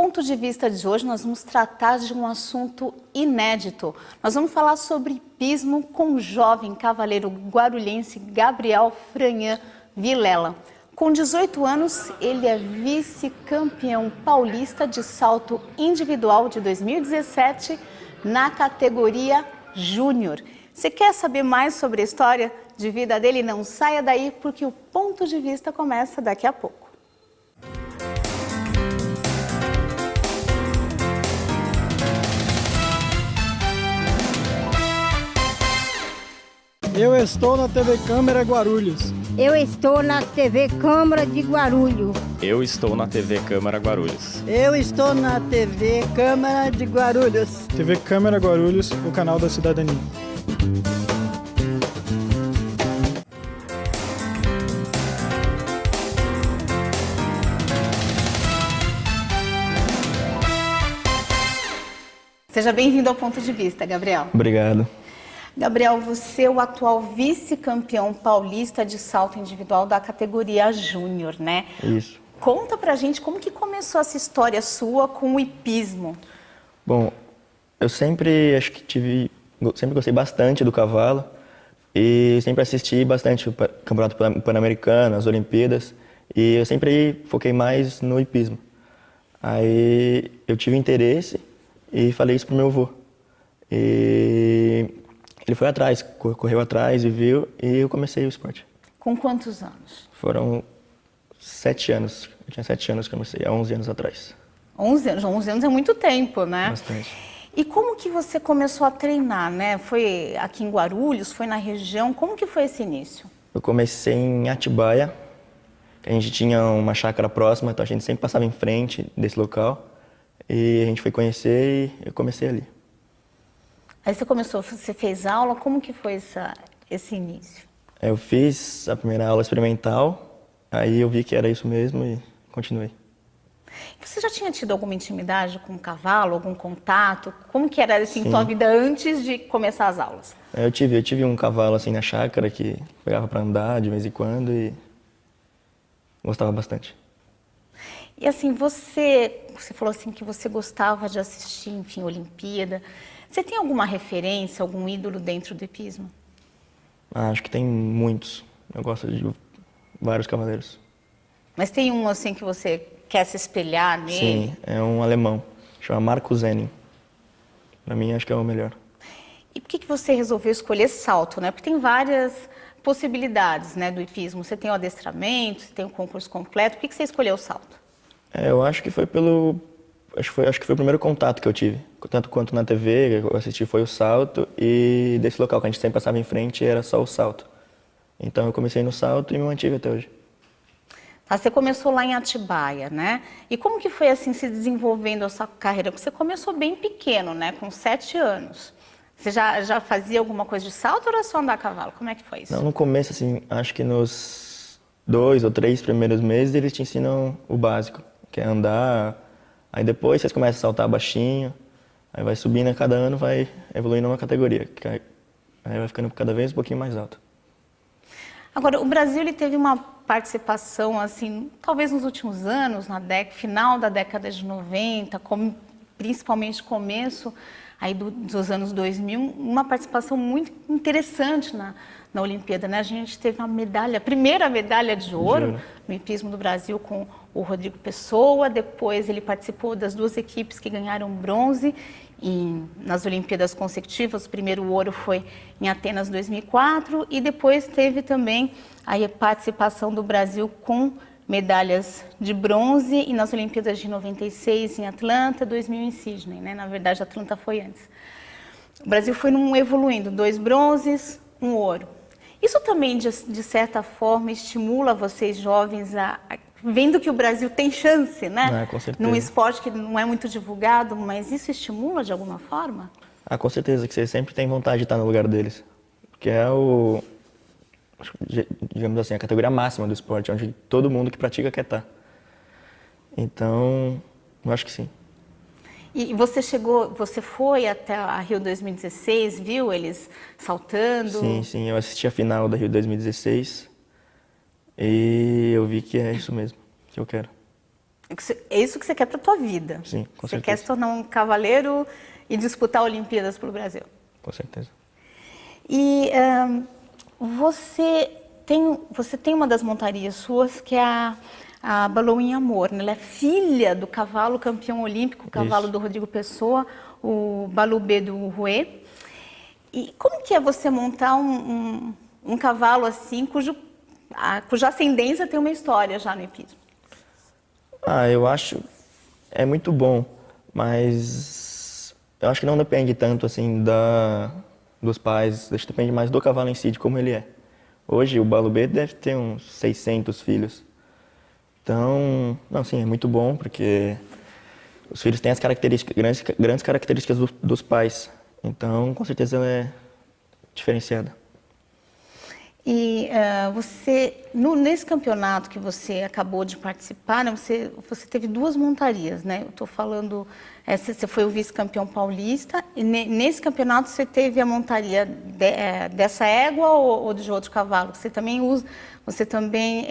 ponto de vista de hoje, nós vamos tratar de um assunto inédito. Nós vamos falar sobre hipismo com o jovem cavaleiro guarulhense Gabriel Franhan Vilela. Com 18 anos, ele é vice-campeão paulista de salto individual de 2017 na categoria Júnior. Você quer saber mais sobre a história de vida dele? Não saia daí, porque o ponto de vista começa daqui a pouco. Eu estou na TV Câmara Guarulhos. Eu estou na TV Câmara de Guarulhos. Eu estou na TV Câmara Guarulhos. Eu estou na TV Câmara de Guarulhos. TV Câmara Guarulhos, o canal da cidadania. Seja bem-vindo ao Ponto de Vista, Gabriel. Obrigado. Gabriel, você é o atual vice-campeão paulista de salto individual da categoria Júnior, né? Isso. Conta pra gente como que começou essa história sua com o hipismo. Bom, eu sempre sempre gostei bastante do cavalo e sempre assisti bastante o Campeonato Pan-Americano, as Olimpíadas, e eu sempre foquei mais no hipismo. Aí eu tive interesse e falei isso pro meu avô. E ele foi atrás, correu atrás e viu, e eu comecei o esporte. Com quantos anos? Foram 7 anos. Eu tinha 7 anos que eu comecei, há 11 anos atrás. 11 anos? 11 anos é muito tempo, né? Bastante. E como que você começou a treinar, né? Foi aqui em Guarulhos, foi na região, como que foi esse início? Eu comecei em Atibaia, a gente tinha uma chácara próxima, então a gente sempre passava em frente desse local. E a gente foi conhecer e eu comecei ali. Aí você fez aula, como que foi esse início? Eu fiz a primeira aula experimental, aí eu vi que era isso mesmo e continuei. Você já tinha tido alguma intimidade com o cavalo, algum contato? Como que era assim, tua vida antes de começar as aulas? Eu tive um cavalo assim na chácara que pegava para andar de vez em quando e gostava bastante. E assim, você falou assim que você gostava de assistir, enfim, Olimpíada. Você tem alguma referência, algum ídolo dentro do hipismo? Acho que tem muitos. Eu gosto de vários cavaleiros. Mas tem um assim que você quer se espelhar nele? Sim, é um alemão, chama Markus Henning. Para mim, acho que é o melhor. E por que você resolveu escolher salto, né? Porque tem várias possibilidades, né, do hipismo. Você tem o adestramento, você tem o concurso completo. Por que você escolheu o salto? Eu acho que foi acho que foi o primeiro contato que eu tive. Tanto quanto na TV, eu assisti foi o salto, e desse local que a gente sempre passava em frente era só o salto. Então eu comecei no salto e me mantive até hoje. Tá, você começou lá em Atibaia, né? E como que foi assim se desenvolvendo a sua carreira? Porque você começou bem pequeno, né? Com 7 anos. Você já fazia alguma coisa de salto ou era só andar a cavalo? Como é que foi isso? Não, no começo, assim, acho que nos 2 ou 3 primeiros meses eles te ensinam o básico, que é andar. Aí depois vocês começam a saltar baixinho, aí vai subindo a cada ano, vai evoluindo uma categoria, aí vai ficando cada vez um pouquinho mais alto. Agora, o Brasil ele teve uma participação, assim, talvez nos últimos anos, final da década de 90, principalmente começo aí dos anos 2000, uma participação muito interessante na Olimpíada, né? A gente teve a primeira medalha de ouro no hipismo do Brasil com o Rodrigo Pessoa. Depois ele participou das 2 equipes que ganharam bronze nas Olimpíadas consecutivas. O primeiro ouro foi em Atenas 2004 e depois teve também a participação do Brasil com medalhas de bronze e nas Olimpíadas de 96 em Atlanta, 2000 em Sydney, né? Na verdade, Atlanta foi antes. O Brasil foi evoluindo, 2 bronzes, 1 ouro. Isso também, de certa forma, estimula vocês jovens vendo que o Brasil tem chance, né? Com certeza. Num esporte que não é muito divulgado, mas isso estimula de alguma forma? Com certeza, que você sempre tem vontade de estar no lugar deles. Porque é digamos assim, a categoria máxima do esporte, onde todo mundo que pratica quer estar. Então, eu acho que sim. E você foi até a Rio 2016, viu eles saltando? Sim, eu assisti a final da Rio 2016 e eu vi que é isso mesmo que eu quero. É isso que você quer para a tua vida. Sim, com Você certeza. quer se tornar um cavaleiro e disputar Olimpíadas pelo Brasil. Com certeza. E você tem uma das montarias suas que é a Baloim Amor, né? Ela é filha do cavalo campeão olímpico, o cavalo Isso. do Rodrigo Pessoa, o Balubê do Rouet. E como que é você montar um cavalo assim, cuja ascendência tem uma história já no hipismo? Eu acho é muito bom, mas eu acho que não depende tanto assim dos pais, acho que depende mais do cavalo em si, de como ele é. Hoje o Balubê deve ter uns 600 filhos. Então, não, sim, é muito bom porque os filhos têm as características, grandes características dos pais. Então, com certeza ela é diferenciada. E nesse campeonato que você acabou de participar, né, você teve duas montarias, né? Eu estou falando, você foi o vice-campeão paulista, e nesse campeonato você teve a montaria dessa égua ou de outro cavalo? Você também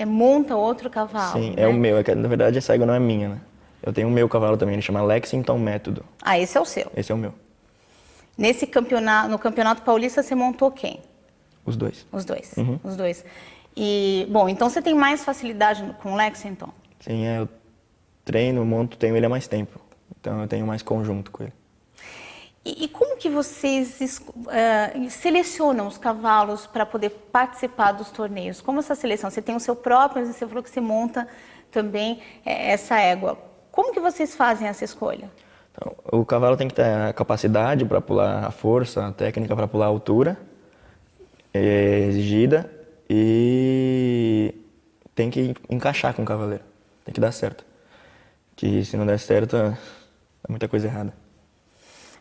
monta outro cavalo? Sim, né? é o meu. Na verdade, essa égua não é minha, né? Eu tenho o meu cavalo também, ele chama Lexington Método. Ah, esse é o seu. Esse é o meu. Nesse campeonato, no Campeonato Paulista, você montou quem? Os dois. Os dois. Uhum. Os dois. E, bom, então você tem mais facilidade com o Lexington? Sim, eu treino, monto, tenho ele há mais tempo. Então eu tenho mais conjunto com ele. E como que vocês selecionam os cavalos para poder participar dos torneios? Como essa seleção? Você tem o seu próprio, mas você falou que você monta também essa égua. Como que vocês fazem essa escolha? Então, o cavalo tem que ter a capacidade para pular, a força, a técnica para pular a altura exigida e tem que encaixar com o cavaleiro. Tem que dar certo. Que se não der certo, é muita coisa errada.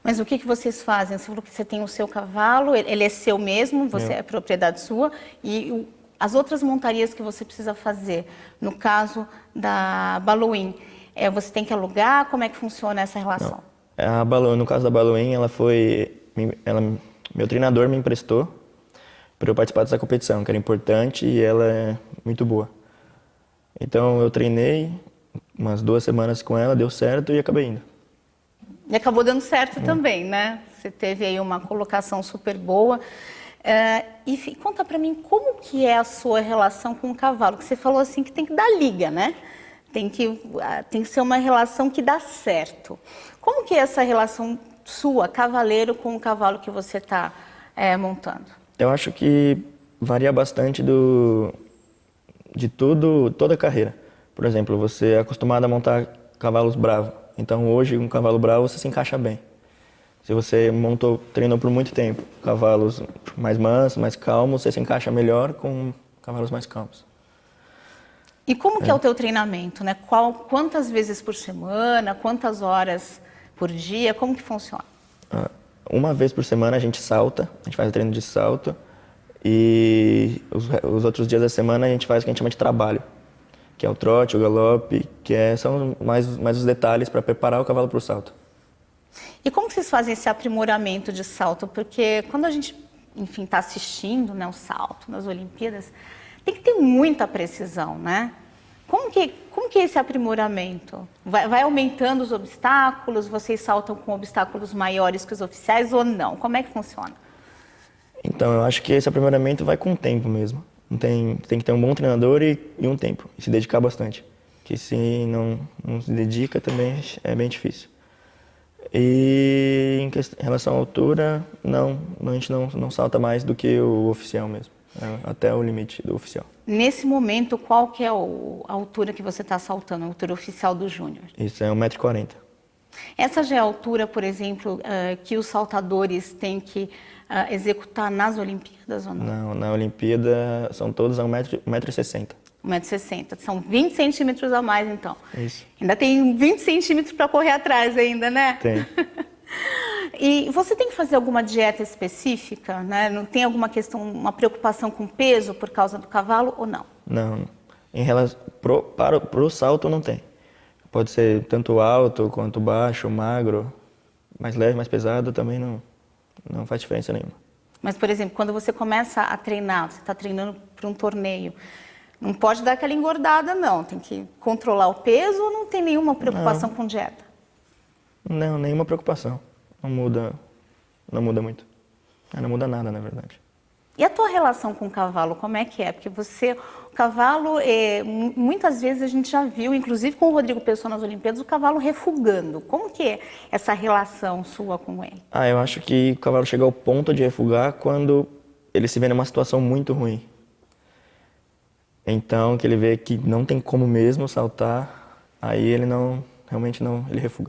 Mas o que vocês fazem? Você falou que você tem o seu cavalo, ele é seu mesmo, é propriedade sua, e as outras montarias que você precisa fazer, no caso da Baloim, você tem que alugar? Como é que funciona essa relação? No caso da Baloim, meu treinador me emprestou para eu participar dessa competição, que era importante e ela é muito boa. Então eu treinei umas 2 semanas com ela, deu certo e acabei indo. E acabou dando certo também, né? Você teve aí uma colocação super boa. E conta pra mim como que é a sua relação com o cavalo, que você falou assim que tem que dar liga, né? Tem que ser uma relação que dá certo. Como que é essa relação sua, cavaleiro, com o cavalo que você está montando? Eu acho que varia bastante de toda a carreira. Por exemplo, você é acostumado a montar cavalos bravos. Então hoje, um cavalo bravo, você se encaixa bem. Se você treinou por muito tempo cavalos mais mansos, mais calmos, você se encaixa melhor com cavalos mais calmos. E como que é o teu treinamento, né? Quantas vezes por semana, quantas horas por dia, como que funciona? Uma vez por semana a gente salta, a gente faz o treino de salto e os outros dias da semana a gente faz o que a gente chama de trabalho, que é o trote, o galope, são mais os detalhes para preparar o cavalo para o salto. E como que vocês fazem esse aprimoramento de salto? Porque quando a gente, enfim, está assistindo, né, o salto nas Olimpíadas, tem que ter muita precisão, né? Como que é esse aprimoramento? Vai aumentando os obstáculos? Vocês saltam com obstáculos maiores que os oficiais ou não? Como é que funciona? Então, eu acho que esse aprimoramento vai com o tempo mesmo. Tem que ter um bom treinador e um tempo, e se dedicar bastante. Que se não se dedica também é bem difícil. E em relação à altura, a gente não salta mais do que o oficial mesmo, até o limite do oficial. Nesse momento, qual que é a altura que você está saltando, a altura oficial do Júnior? Isso é 1,40 m. Essa já é a altura, por exemplo, que os saltadores têm que executar nas Olimpíadas ou não? Não, na Olimpíada são todos a 1,60 m. 1,60 m. São 20 centímetros a mais, então. Isso. Ainda tem 20 centímetros para correr atrás ainda, né? Tem. E você tem que fazer alguma dieta específica, né? Não tem alguma questão, uma preocupação com peso por causa do cavalo ou não? Não. Em relação pro salto não tem. Pode ser tanto alto quanto baixo, magro, mais leve, mais pesado, também não faz diferença nenhuma. Mas, por exemplo, quando você começa a treinar, você está treinando para um torneio, Não pode dar aquela engordada, não. Tem que controlar o peso ou não tem nenhuma preocupação com dieta? Não, nenhuma preocupação. Não muda muito. Não muda nada, na verdade. E a tua relação com o cavalo, como é que é? Porque o cavalo, muitas vezes a gente já viu, inclusive com o Rodrigo Pessoa nas Olimpíadas, o cavalo refugando. Como que é essa relação sua com ele? Eu acho que o cavalo chega ao ponto de refugar quando ele se vê numa situação muito ruim. Então, que ele vê que não tem como mesmo saltar, aí ele realmente não, ele refuga,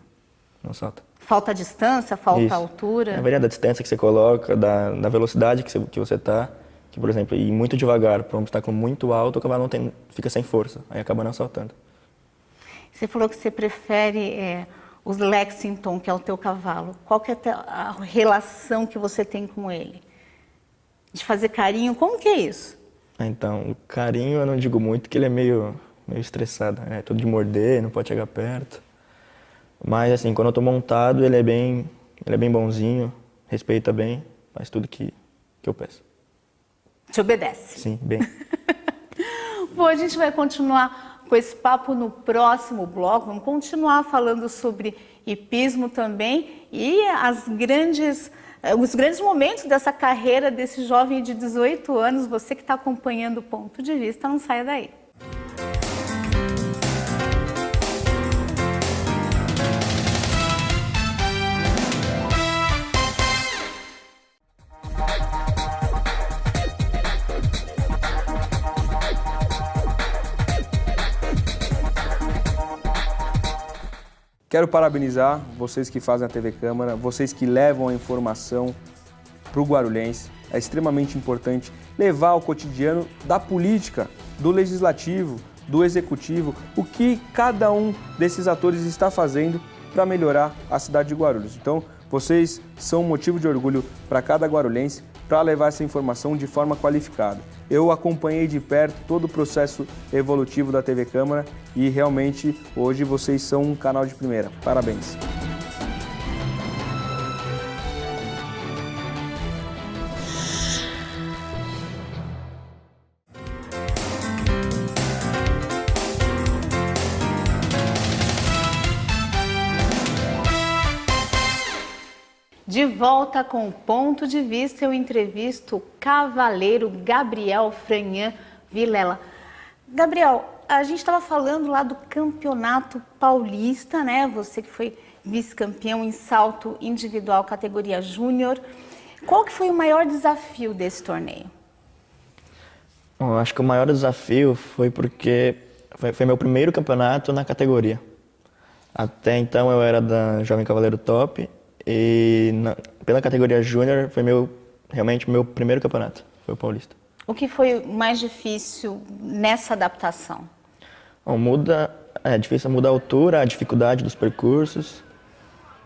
não salta. Falta distância, falta Isso. altura? Na verdade, da distância que você coloca, da velocidade que você tá, que, por exemplo, ir muito devagar para um obstáculo muito alto, o cavalo fica sem força, aí acaba não saltando. Você falou que você prefere os Lexington, que é o teu cavalo. Qual que é a relação que você tem com ele? De fazer carinho, como que é isso? Então, o carinho eu não digo muito, que ele é meio estressado, é tudo de morder, não pode chegar perto. Mas assim, quando eu tô montado, ele é bem bonzinho, respeita bem, faz tudo que eu peço. Te obedece? Sim, bem. Bom, a gente vai continuar com esse papo no próximo bloco, vamos continuar falando sobre hipismo também e os grandes momentos dessa carreira desse jovem de 18 anos. Você que está acompanhando o Ponto de Vista, não saia daí. Quero parabenizar vocês que fazem a TV Câmara, vocês que levam a informação para o guarulhense. É extremamente importante levar ao cotidiano da política, do legislativo, do executivo, o que cada um desses atores está fazendo para melhorar a cidade de Guarulhos. Então, vocês são um motivo de orgulho para cada guarulhense para levar essa informação de forma qualificada. Eu acompanhei de perto todo o processo evolutivo da TV Câmara e realmente hoje vocês são um canal de primeira. Parabéns! De volta com o Ponto de Vista, eu entrevisto o cavaleiro Gabriel Franhan Vilela. Gabriel, a gente estava falando lá do Campeonato Paulista, né? Você que foi vice-campeão em salto individual categoria júnior. Qual que foi o maior desafio desse torneio? Bom, eu acho que o maior desafio foi porque foi meu primeiro campeonato na categoria. Até então eu era da Jovem Cavaleiro Top e pela categoria júnior foi realmente meu primeiro campeonato, foi o Paulista. O que foi mais difícil nessa adaptação? Bom, é difícil mudar a altura, a dificuldade dos percursos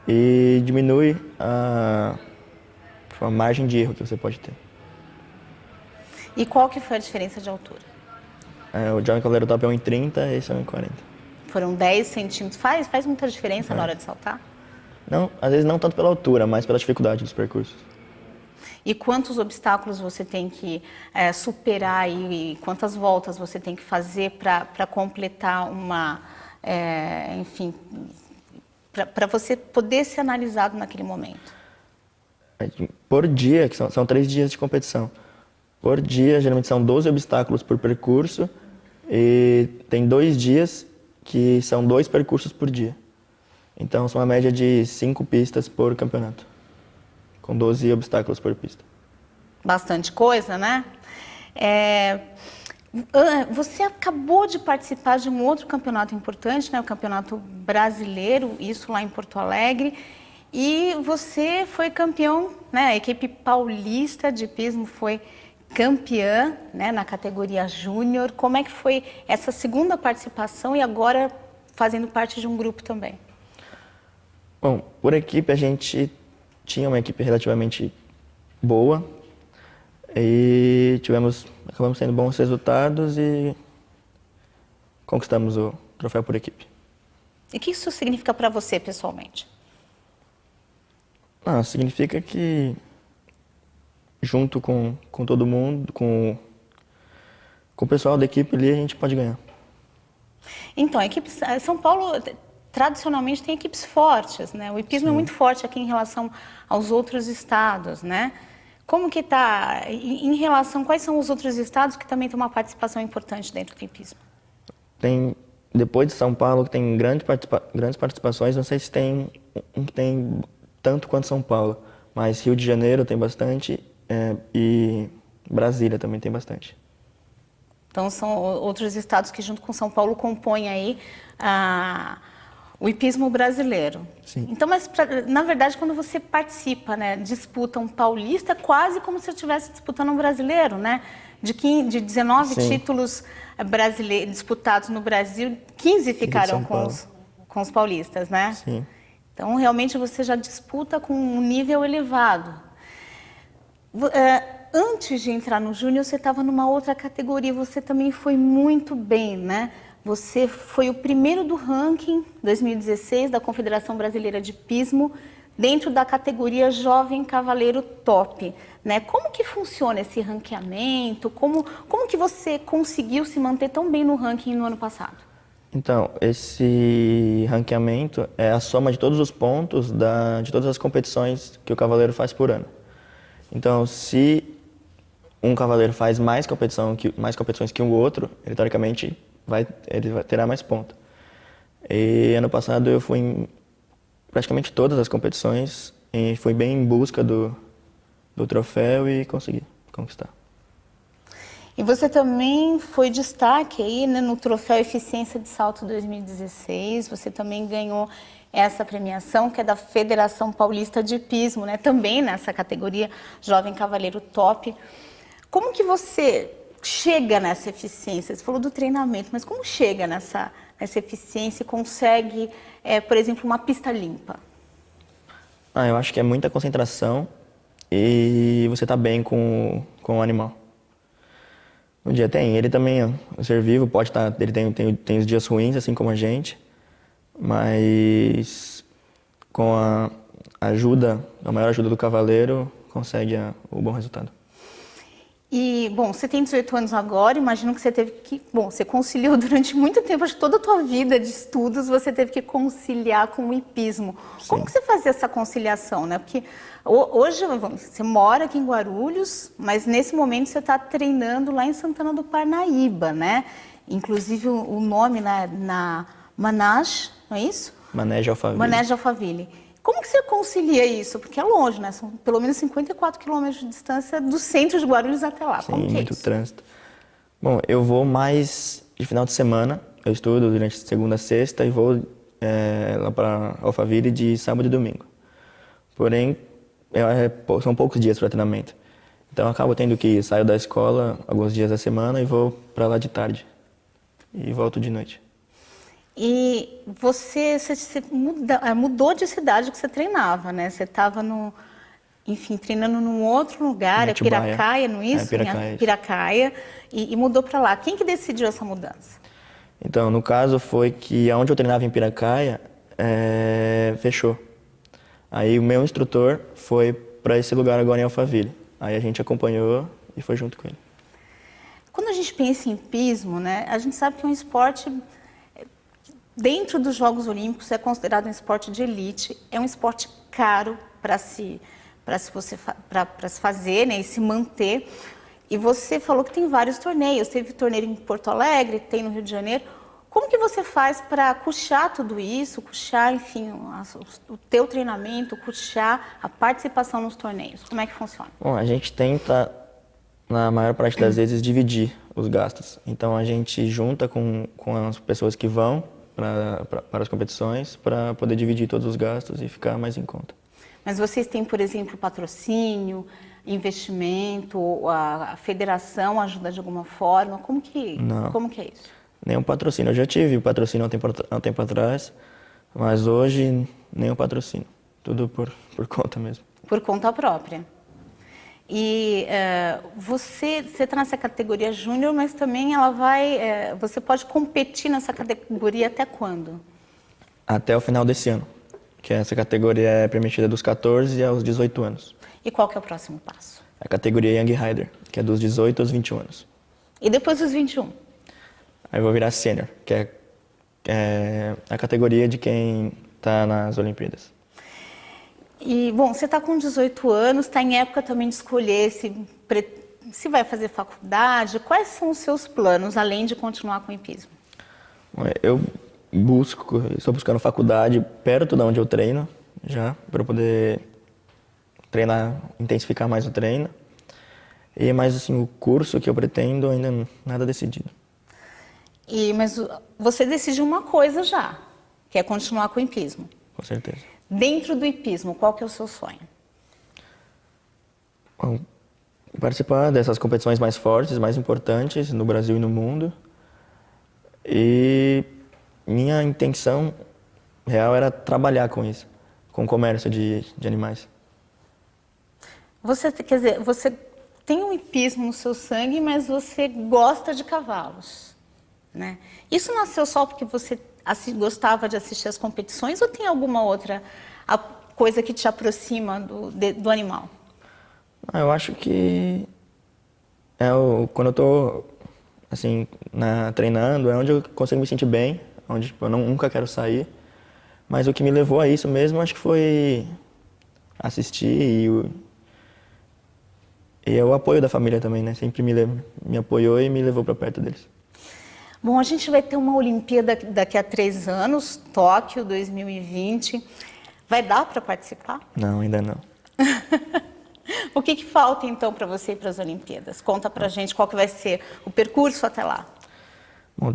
e diminui a margem de erro que você pode ter. E qual que foi a diferença de altura? O Jovem Cavaleiro Top é 1,30 e esse é 1,40. Foram 10 centímetros. Faz muita diferença na hora de saltar? Não, às vezes não tanto pela altura, mas pela dificuldade dos percursos. E quantos obstáculos você tem que superar e quantas voltas você tem que fazer para completar enfim, para você poder ser analisado naquele momento? Por dia, que são 3 dias de competição. Por dia, geralmente são 12 obstáculos por percurso e tem 2 dias que são 2 percursos por dia. Então, são uma média de 5 pistas por campeonato, com 12 obstáculos por pista. Bastante coisa, né? Você acabou de participar de um outro campeonato importante, né? O Campeonato Brasileiro, isso lá em Porto Alegre. E você foi campeão, né? A equipe paulista de hipismo foi campeã, né? Na categoria júnior. Como é que foi essa segunda participação e agora fazendo parte de um grupo também? Bom, por equipe a gente tinha uma equipe relativamente boa e acabamos tendo bons resultados e conquistamos o troféu por equipe. E o que isso significa para você pessoalmente? Significa que junto com todo mundo, com Com o pessoal da equipe ali a gente pode ganhar. Então, São Paulo tradicionalmente tem equipes fortes, né? O hipismo é muito forte aqui em relação aos outros estados, né? Como que está em relação, quais são os outros estados que também têm uma participação importante dentro do hipismo? Depois de São Paulo, que tem grandes participações, não sei se tem um que tem tanto quanto São Paulo, mas Rio de Janeiro tem bastante e Brasília também tem bastante. Então, são outros estados que, junto com São Paulo, compõem aí o hipismo brasileiro. Sim. Então, mas, na verdade, quando você participa, né, disputa um paulista, é quase como se eu estivesse disputando um brasileiro, né? De 19 Sim. títulos brasileiros disputados no Brasil, 15 ficaram com os paulistas, né? Sim. Então, realmente, você já disputa com um nível elevado. Antes de entrar no Júnior, você estava numa outra categoria, você também foi muito bem, né? Você foi o primeiro do ranking 2016 da Confederação Brasileira de Hipismo, dentro da categoria Jovem Cavaleiro Top, né? Como que funciona esse ranqueamento? Como que você conseguiu se manter tão bem no ranking no ano passado? Então, esse ranqueamento é a soma de todos os pontos de todas as competições que o cavaleiro faz por ano. Então, se um cavaleiro faz mais competições que o outro, ele teoricamente terá mais pontos. E ano passado eu fui em praticamente todas as competições e fui bem em busca do troféu e consegui conquistar. E você também foi destaque aí, né, no Troféu Eficiência de Salto 2016, você também ganhou essa premiação, que é da Federação Paulista de Hipismo, né, também nessa categoria Jovem Cavaleiro Top. Como que você chega nessa eficiência? Você falou do treinamento, mas como chega nessa eficiência e consegue, por exemplo, uma pista limpa? Eu acho que é muita concentração e você tá bem com o animal. No dia ele também, o ser vivo, pode estar, ele tem os dias ruins, assim como a gente, mas com a maior ajuda do cavaleiro, consegue o bom resultado. E, bom, você tem 18 anos agora, imagino que você teve que... Bom, você conciliou durante muito tempo, acho que toda a tua vida de estudos você teve que conciliar com o hipismo. Sim. Como que você fazia essa conciliação, né? Porque hoje você mora aqui em Guarulhos, mas nesse momento você está treinando lá em Santana do Parnaíba, né? Inclusive o nome na Manage, não é isso? Manege Alphaville. Manege Alphaville. Como que você concilia isso? Porque é longe, né? São pelo menos 54 quilômetros de distância do centro de Guarulhos até lá. Sim, como que muito é isso? trânsito. Bom, eu vou mais de final de semana. Eu estudo durante segunda a sexta e vou lá para Alphaville de sábado e domingo. Porém, são poucos dias para treinamento. Então, eu acabo tendo que sair da escola alguns dias da semana e vou para lá de tarde. E volto de noite. E você mudou de cidade que você treinava, né? Você estava, treinando num outro lugar, Piracaia, não é isso? Piracaia, e mudou para lá. Quem que decidiu essa mudança? Então, no caso, foi que onde eu treinava em Piracaia, fechou. Aí o meu instrutor foi para esse lugar agora em Alphaville. Aí a gente acompanhou e foi junto com ele. Quando a gente pensa em hipismo, né, a gente sabe que é um esporte... Dentro dos Jogos Olímpicos é considerado um esporte de elite, é um esporte caro para se fazer, né, e se manter. E você falou que tem vários torneios, teve torneio em Porto Alegre, tem no Rio de Janeiro. Como que você faz para custear tudo isso, custear, enfim, o teu treinamento, custear a participação nos torneios? Como é que funciona? Bom, a gente tenta, na maior parte das vezes, dividir os gastos. Então a gente junta com as pessoas que vão para as competições, para poder dividir todos os gastos e ficar mais em conta. Mas vocês têm, por exemplo, patrocínio, investimento, a federação ajuda de alguma forma? Como que é isso? Nenhum patrocínio. Eu já tive patrocínio há um tempo atrás, mas hoje nenhum patrocínio. Tudo por conta mesmo. Por conta própria. E você está nessa categoria júnior, mas também você pode competir nessa categoria até quando? Até o final desse ano, que essa categoria é permitida dos 14 aos 18 anos. E qual que é o próximo passo? A categoria Young Rider, que é dos 18 aos 21 anos. E depois dos 21? Aí eu vou virar sênior, que é a categoria de quem está nas Olimpíadas. E, bom, você está com 18 anos, está em época também de escolher se vai fazer faculdade. Quais são os seus planos, além de continuar com o hipismo? Eu estou buscando faculdade perto de onde eu treino, já, para eu poder treinar, intensificar mais o treino. E mais assim, o curso que eu pretendo ainda nada decidido. Mas você decidiu uma coisa já, que é continuar com o hipismo. Com certeza. Dentro do hipismo, qual que é o seu sonho? Bom, participar dessas competições mais fortes, mais importantes no Brasil e no mundo. E minha intenção real era trabalhar com isso, com o comércio de animais. Quer dizer, você tem um hipismo no seu sangue, mas você gosta de cavalos, né? Isso nasceu só porque você gostava de assistir às competições ou tem alguma outra coisa que te aproxima do animal? Eu acho que quando eu tô assim, treinando, é onde eu consigo me sentir bem, onde tipo, eu nunca quero sair. Mas o que me levou a isso mesmo, acho que foi assistir e o apoio da família também, né? Sempre me apoiou e me levou para perto deles. Bom, a gente vai ter uma Olimpíada daqui a 3 anos, Tóquio 2020. Vai dar para participar? Não, ainda não. O que falta então para você ir para as Olimpíadas? Conta pra gente qual que vai ser o percurso até lá. Bom,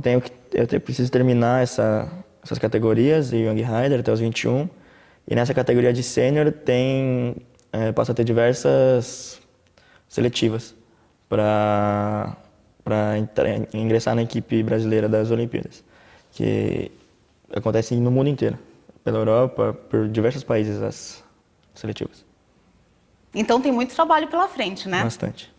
eu preciso terminar essas categorias, Young Rider até os 21. E nessa categoria de sênior passa a ter diversas seletivas para ingressar na equipe brasileira das Olimpíadas, que acontecem no mundo inteiro, pela Europa, por diversos países as seletivas. Então tem muito trabalho pela frente, né? Bastante.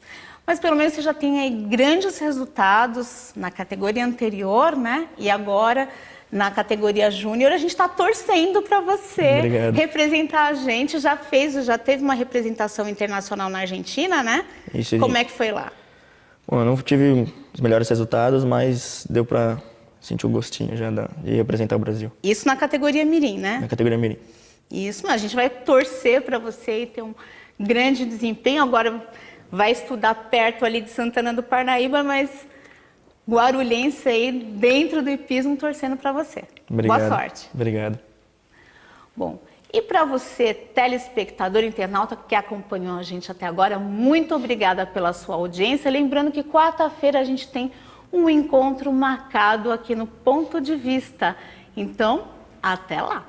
Mas pelo menos você já tem aí grandes resultados na categoria anterior, né? E agora na categoria júnior a gente está torcendo para você Obrigado. representar a gente. Já teve uma representação internacional na Argentina, né? Isso. Como é que foi lá? Bom, eu não tive os melhores resultados, mas deu para sentir o gostinho já de representar o Brasil. Isso na categoria mirim, né? Na categoria mirim. Isso, a gente vai torcer para você e ter um grande desempenho. Agora vai estudar perto ali de Santana do Parnaíba, mas guarulhense aí dentro do hipismo torcendo para você. Obrigado. Boa sorte. Obrigado. Bom, e para você, telespectador internauta que acompanhou a gente até agora, muito obrigada pela sua audiência. Lembrando que quarta-feira a gente tem um encontro marcado aqui no Ponto de Vista. Então, até lá!